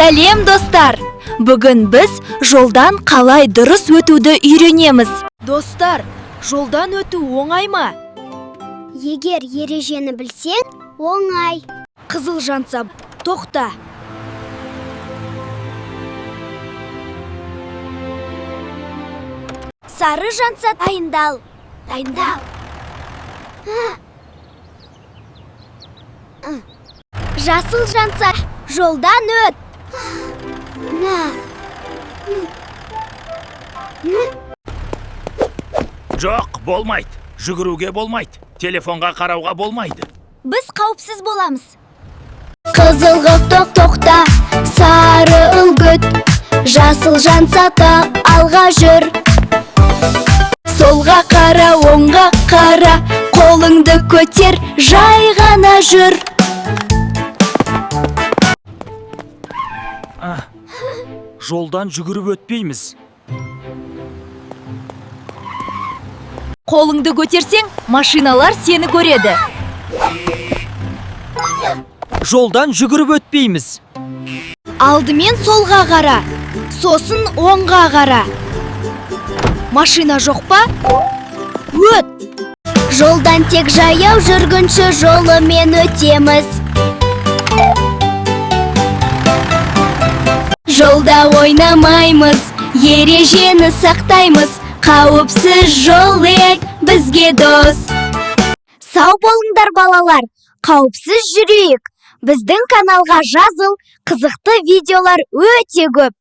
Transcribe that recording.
Сәлем достар! Бүгін біз жолдан қалай дұрыс өтуді үйренеміз. Достар, жолдан өту оңай ма? Егер ережені білсең, оңай. Қызыл жанса, тоқта. Сары жанса, дайындал. Жасыл жанса, жолдан өт. Жоқ, болмайды. Жүгіруге болмайды. Телефонға қарауға болмайды. Біз қауіпсіз боламыз. Қызыл тоқта, сары үгіт. Жасыл жанса та алға жүр. Солға қара, оңға қара, қолыңды көтер, жай ғана жүр. Жолдан жүгіріп өтпейміз. Қолыңды көтерсең, машиналар сені көреді. Жолдан жүгіріп өтпейміз. Алдымен солға қара, сосын оңға қара. Машина жоқ па? Өт! Жолдан тек жаяу жүргінші жолымен өтеміз. Жолда ойнамаймыз, ережені сақтаймыз. Қауіпсіз жол бізге дос. Сау болыңдар балалар, қауіпсіз жүрейік. Біздің каналға жазыл, қызықты видеолар өте көп.